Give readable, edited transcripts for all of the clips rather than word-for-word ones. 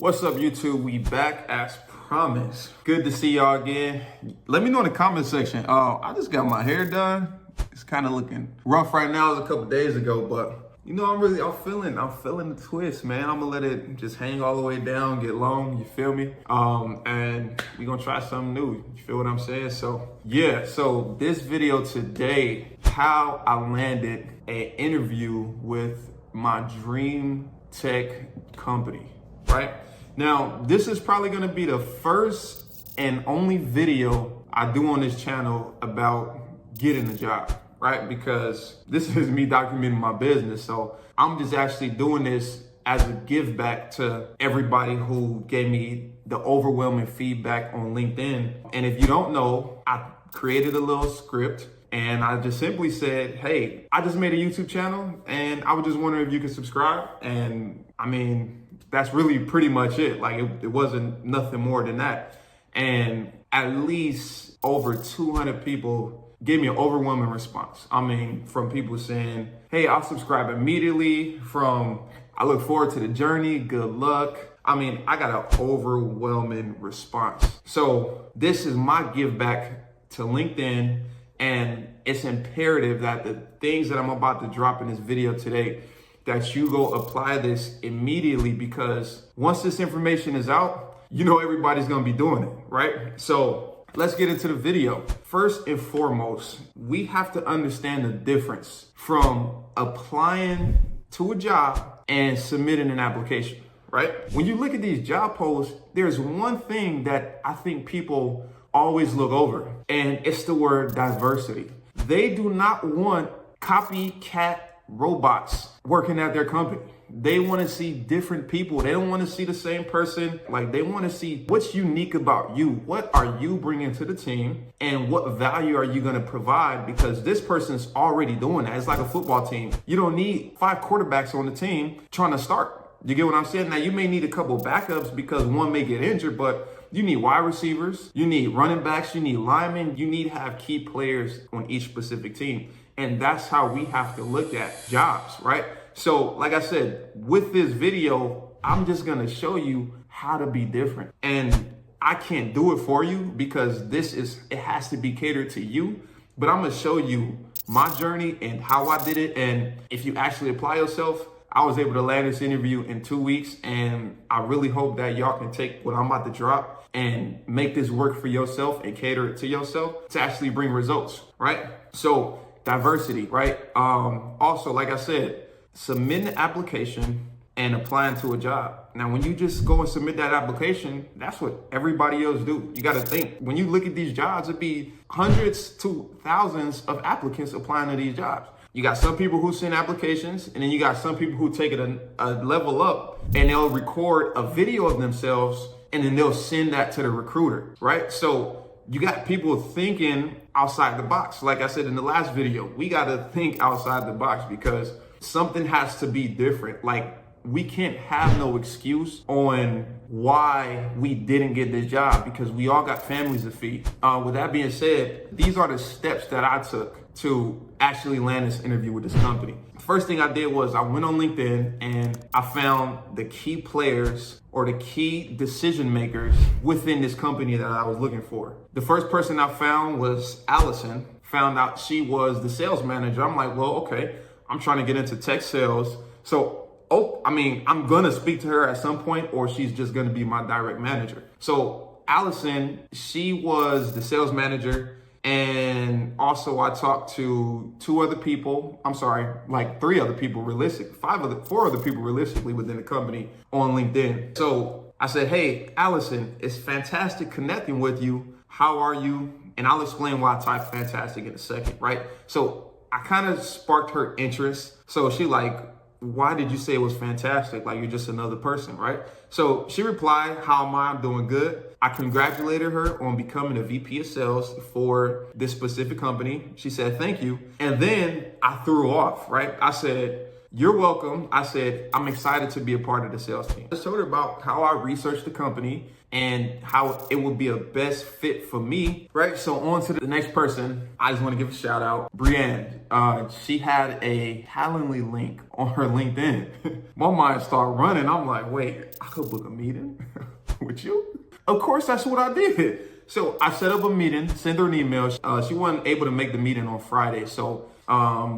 What's up, YouTube? We back as promised. Good to see y'all again. Let me know in the comment section. I just got my hair done. It's kind of looking rough right now. It was a couple days ago, but you know, I'm feeling the twist, man. I'm gonna let it just hang all the way down, get long. You feel me? And we gonna try something new. You feel what I'm saying? So yeah. So this video today, how I landed an interview with my dream tech company. Right now, this is probably gonna be the first and only video I do on this channel about getting a job. Right? Because this is me documenting my business. So I'm just actually doing this as a give back to everybody who gave me the overwhelming feedback on LinkedIn. And if you don't know, I created a little script and I just simply said, hey, I just made a YouTube channel and I was just wondering if you could subscribe. And I mean, that's really pretty much it. Like it wasn't nothing more than that. And at least over 200 people gave me an overwhelming response. I mean, from people saying, hey, I'll subscribe immediately, from I look forward to the journey, good luck. I mean, I got an overwhelming response. So this is my give back to LinkedIn, and it's imperative that the things that I'm about to drop in this video today, that you go apply this immediately, because once this information is out, you know everybody's gonna be doing it, right? So let's get into the video. First and foremost, we have to understand the difference from applying to a job and submitting an application, right? When you look at these job posts, there's one thing that I think people always look over, and it's the word diversity. They do not want copycat robots working at their company. They want to see different people. They don't want to see the same person. Like, they want to see what's unique about you. What are you bringing to the team? And what value are you going to provide? Because this person's already doing that. It's like a football team. You don't need 5 quarterbacks on the team trying to start. You get what I'm saying? Now, you may need a couple backups because one may get injured, but you need wide receivers. You need running backs. You need linemen. You need to have key players on each specific team. And that's how we have to look at jobs, right? So like I said, with this video, I'm just gonna show you how to be different. And I can't do it for you because it has to be catered to you. But I'm gonna show you my journey and how I did it. And if you actually apply yourself, I was able to land this interview in 2 weeks. And I really hope that y'all can take what I'm about to drop and make this work for yourself and cater it to yourself to actually bring results, right? So diversity, right? Also, like I said, submit an application and applying to a job. Now, when you just go and submit that application, that's what everybody else do. You got to think, when you look at these jobs, it'd be hundreds to thousands of applicants applying to these jobs. You got some people who send applications, and then you got some people who take it a level up and they'll record a video of themselves and then they'll send that to the recruiter, right? So you got people thinking outside the box. Like I said in the last video, we got to think outside the box because something has to be different. Like, we can't have no excuse on why we didn't get this job because we all got families to feed. With that being said, these are the steps that I took to actually land this interview with this company. First thing I did was I went on LinkedIn and I found the key players or the key decision makers within this company that I was looking for. The first person I found was Allison. Found out she was the sales manager. I'm like, well, okay, I'm trying to get into tech sales. So, I'm going to speak to her at some point, or she's just going to be my direct manager. So Allison, she was the sales manager. And also I talked to 3 other people realistically, 4 other people realistically within the company on LinkedIn. So I said, hey, Allison, it's fantastic connecting with you. How are you? And I'll explain why I typed fantastic in a second, right? So I kind of sparked her interest. So she like, why did you say it was fantastic? Like, you're just another person, right? So she replied, how am I? I'm doing good. I congratulated her on becoming a VP of sales for this specific company. She said, thank you. And then I threw off, right? I said, you're welcome. I said, I'm excited to be a part of the sales team. I told her about how I researched the company and how it would be a best fit for me, right? So on to the next person. I just want to give a shout out, Brienne. She had a Calendly link on her LinkedIn. My mind started running. I'm like, wait, I could book a meeting with you? Of course, that's what I did. So I set up a meeting, sent her an email. She wasn't able to make the meeting on Friday. So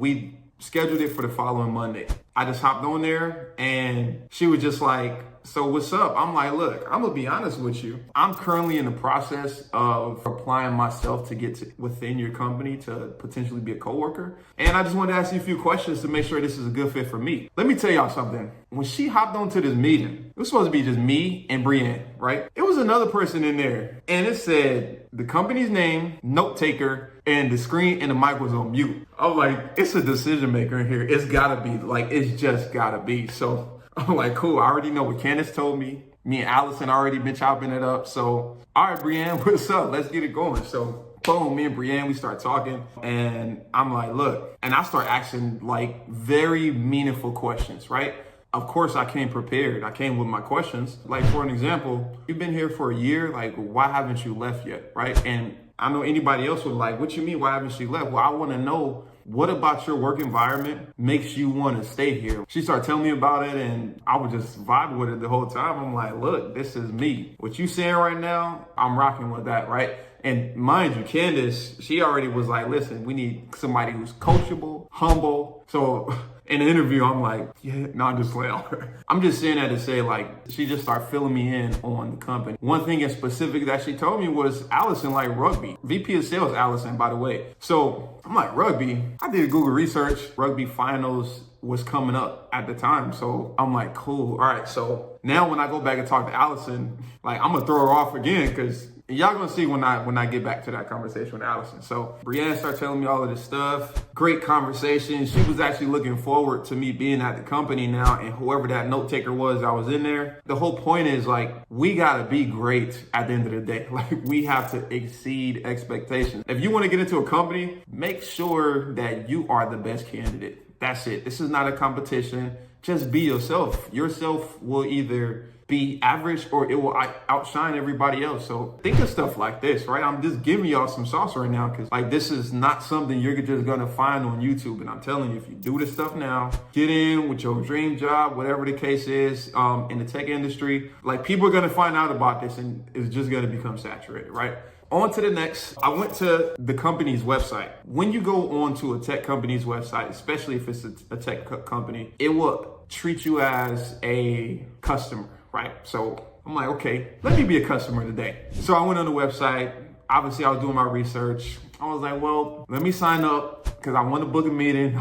we scheduled it for the following Monday. I just hopped on there and she was just like, so what's up? I'm like, look, I'm gonna be honest with you. I'm currently in the process of applying myself to get to within your company to potentially be a coworker. And I just wanted to ask you a few questions to make sure this is a good fit for me. Let me tell y'all something. When she hopped onto this meeting, it was supposed to be just me and Brienne, right? It was another person in there and it said the company's name, note taker, and the screen and the mic was on mute. I'm like, it's a decision maker in here. It's gotta be, like, it's just gotta be. So I'm like, cool, I already know what Candace told me. Me and Allison already been chopping it up. So, all right, Brienne, what's up? Let's get it going. So, boom, me and Brienne, we start talking. And I'm like, look, and I start asking like very meaningful questions, right? Of course, I came prepared. I came with my questions. Like, for an example, you've been here for a year. Like, why haven't you left yet, right? And I know anybody else would like, what you mean, why haven't you left? Well, I want to know, what about your work environment makes you want to stay here? She started telling me about it and I would just vibe with it the whole time. I'm like, look, this is me. What you saying right now, I'm rocking with that, right? And mind you, Candace, she already was like, listen, we need somebody who's coachable, humble. So in the interview, I'm like, yeah, no, I'm just playing. I'm just saying that to say, like, she just started filling me in on the company. One thing in specific that she told me was Allison like rugby. VP of sales, Allison, by the way. So I'm like, rugby? I did Google research. Rugby finals was coming up at the time. So I'm like, cool. All right. So now when I go back and talk to Allison, like, I'm going to throw her off again because y'all gonna see when I get back to that conversation with Allison. So Brienne started telling me all of this stuff. Great conversation. She was actually looking forward to me being at the company now, and whoever that note taker was, I was in there. The whole point is, like, we gotta be great at the end of the day. Like, we have to exceed expectations. If you want to get into a company, make sure that you are the best candidate. That's it. This is not a competition. Just be yourself. Yourself will either be average or it will outshine everybody else. So think of stuff like this, right? I'm just giving y'all some sauce right now because, like, this is not something you're just gonna find on YouTube. And I'm telling you, if you do this stuff now, get in with your dream job, whatever the case is, in the tech industry, like, people are gonna find out about this and it's just gonna become saturated, right? On to the next. I went to the company's website. When you go on to a tech company's website, especially if it's a tech company, it will treat you as a customer, right? So I'm like, okay, let me be a customer today. So I went on the website. Obviously, I was doing my research. I was like, well, let me sign up because I want to book a meeting.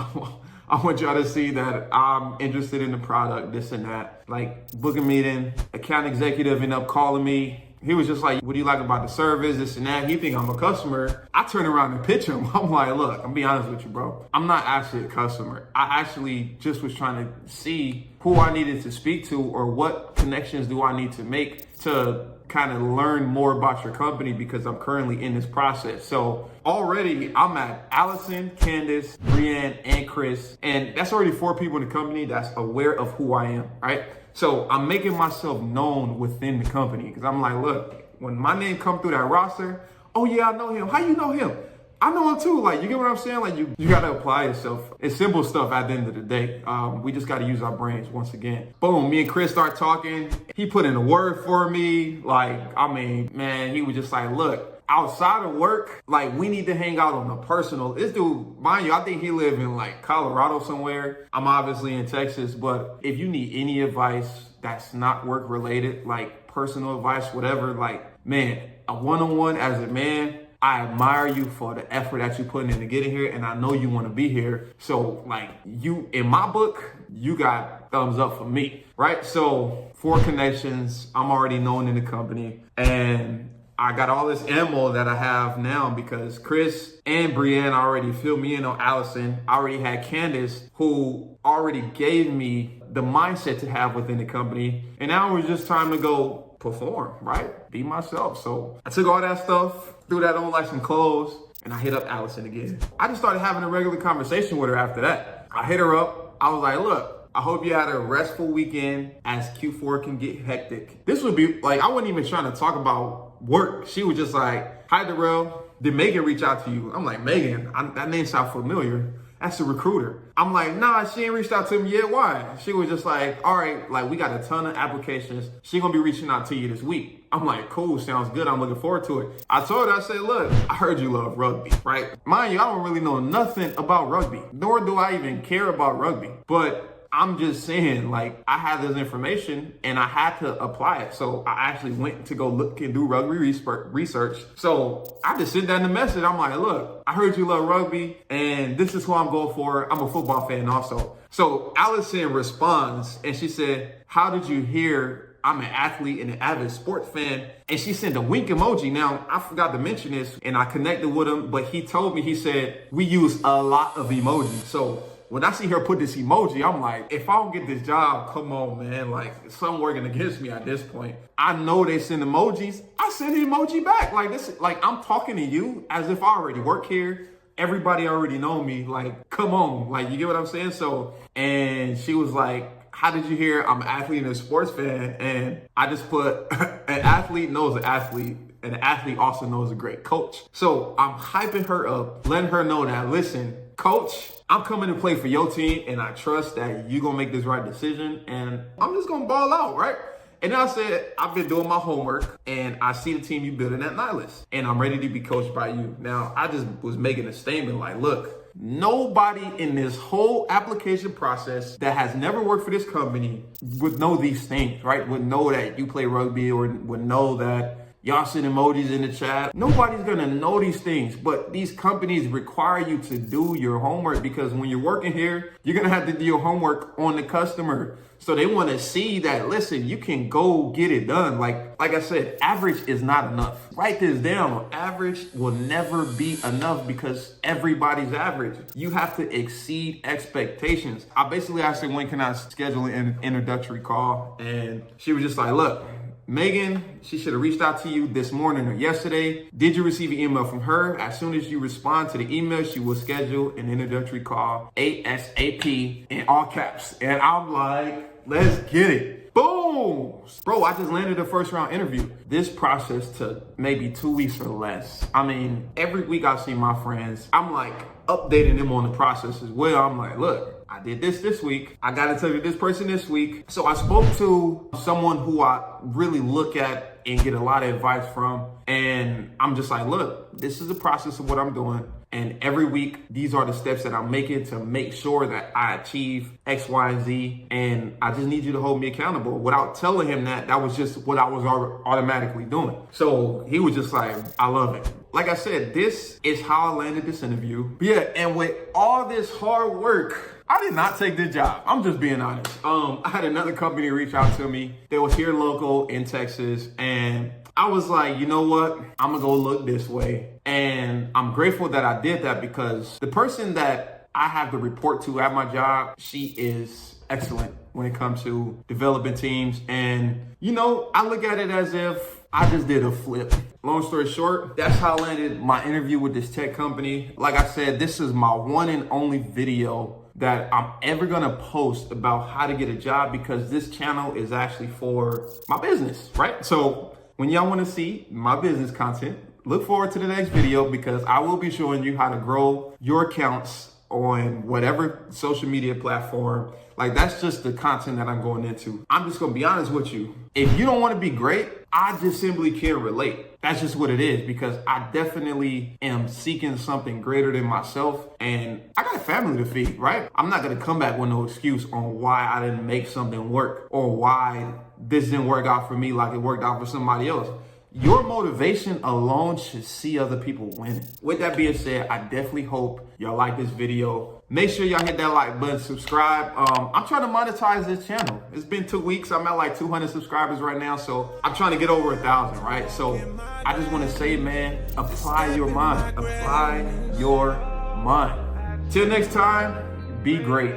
I want y'all to see that I'm interested in the product, this and that. Like, book a meeting. Account executive ended up calling me. He was just like, what do you like about the service, this and that? He think I'm a customer. I turn around and pitch him. I'm like, look, I'm be honest with you, bro. I'm not actually a customer. I actually just was trying to see who I needed to speak to or what connections do I need to make to kind of learn more about your company because I'm currently in this process. So already I'm at Allison, Candace, Brienne, and Chris. And that's already 4 people in the company that's aware of who I am, right? So I'm making myself known within the company because I'm like, look, when my name come through that roster, oh yeah, I know him. How you know him? I know him too. Like, you get what I'm saying? Like, you got to apply yourself. It's simple stuff at the end of the day. We just got to use our brains once again. Boom, me and Chris start talking. He put in a word for me. Like, I mean, man, he was just like, look, outside of work, like, we need to hang out on the personal. This dude, mind you, I think he live in like Colorado somewhere. I'm obviously in Texas, but if you need any advice that's not work related, like personal advice, whatever, like, man, a one-on-one as a man, I admire you for the effort that you're putting in to getting here, and I know you want to be here. So, like, you, in my book, you got thumbs up for me, right? So, 4 connections, I'm already known in the company, and I got all this ammo that I have now because Chris and Brienne already filled me in on Allison. I already had Candace, who already gave me the mindset to have within the company, and now it was just time to go perform, right? Be myself. So I took all that stuff, threw that on like some clothes, and I hit up Allison again. I just started having a regular conversation with her after that. I hit her up. I was like, look, I hope you had a restful weekend as Q4 can get hectic. This would be like, I wasn't even trying to talk about work. She was just like, hi, Darrell. Did Megan reach out to you? I'm like, Megan, that name sounds familiar. That's a recruiter. I'm like, nah, she ain't reached out to me yet. Why? She was just like, all right, like we got a ton of applications. She gonna be reaching out to you this week. I'm like, cool, sounds good. I'm looking forward to it. I told her, I said, look, I heard you love rugby, right? Mind you, I don't really know nothing about rugby, nor do I even care about rugby. But I'm just saying, like, I had this information and I had to apply it. So I actually went to go look and do rugby research. So I just sent down the message. I'm like, look, I heard you love rugby and this is who I'm going for. I'm a football fan also. So Allison responds and she said, how did you hear I'm an athlete and an avid sports fan? And she sent a wink emoji. Now, I forgot to mention this and I connected with him, but he told me, he said, we use a lot of emojis. So when I see her put this emoji, I'm like, if I don't get this job, come on, man. Like, something working against me at this point. I know they send emojis. I send an emoji back. Like, this, like, I'm talking to you as if I already work here. Everybody already know me. Like, come on. Like, you get what I'm saying? So, and she was like, how did you hear I'm an athlete and a sports fan? And I just put, an athlete knows an athlete. And an athlete also knows a great coach. So I'm hyping her up, letting her know that, listen, coach, I'm coming to play for your team and I trust that you're gonna make this right decision and I'm just gonna ball out, right? And then I said, I've been doing my homework and I see the team you building at Nihilist and I'm ready to be coached by you. Now, I just was making a statement like, look, nobody in this whole application process that has never worked for this company would know these things, right? Would know that you play rugby or would know that y'all send emojis in the chat. Nobody's gonna know these things, but these companies require you to do your homework because when you're working here, you're gonna have to do your homework on the customer. So they wanna see that, listen, you can go get it done. Like I said, average is not enough. Write this down. Average will never be enough because everybody's average. You have to exceed expectations. I basically asked her, when can I schedule an introductory call? And she was just like, look, Megan, she should have reached out to you this morning or yesterday. Did you receive an email from her? As soon as you respond to the email, she will schedule an introductory call, ASAP, in all caps. And I'm like, let's get it. Boom. Bro, I just landed a first round interview. This process took maybe 2 weeks or less. I mean, every week I see my friends. I'm like updating them on the process as well. I'm like, look, I did this week. I got in touch with this person this week. So I spoke to someone who I really look at and get a lot of advice from. And I'm just like, look, this is the process of what I'm doing. And every week, these are the steps that I'm making to make sure that I achieve X, Y, and Z. And I just need you to hold me accountable. Without telling him that, that was just what I was automatically doing. So he was just like, I love it. Like I said, this is how I landed this interview. But yeah, and with all this hard work, I did not take this job. I'm just being honest. I had another company reach out to me. They was here local in Texas. And I was like, you know what? I'm gonna go look this way. And I'm grateful that I did that because the person that I have to report to at my job, she is excellent when it comes to developing teams. And, you know, I look at it as if I just did a flip. Long story short, that's how I landed my interview with this tech company. Like I said, this is my one and only video that I'm ever gonna post about how to get a job because this channel is actually for my business, right? So when y'all wanna see my business content, look forward to the next video because I will be showing you how to grow your accounts on whatever social media platform. Like that's just the content that I'm going into. I'm just gonna be honest with you. If you don't wanna be great, I just simply can't relate. That's just what it is because I definitely am seeking something greater than myself and I got a family to feed, right? I'm not gonna come back with no excuse on why I didn't make something work or why this didn't work out for me like it worked out for somebody else. Your motivation alone should see other people winning. With that being said, I definitely hope y'all like this video. Make sure y'all hit that like button, subscribe. I'm trying to monetize this channel. It's been 2 weeks. I'm at like 200 subscribers right now. So I'm trying to get over 1,000, right? So I just want to say, man, apply your mind. Apply your mind. Till next time, be great.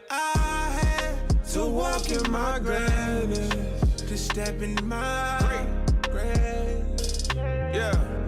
I had to walk in my greatness, to step in my grace. Yeah.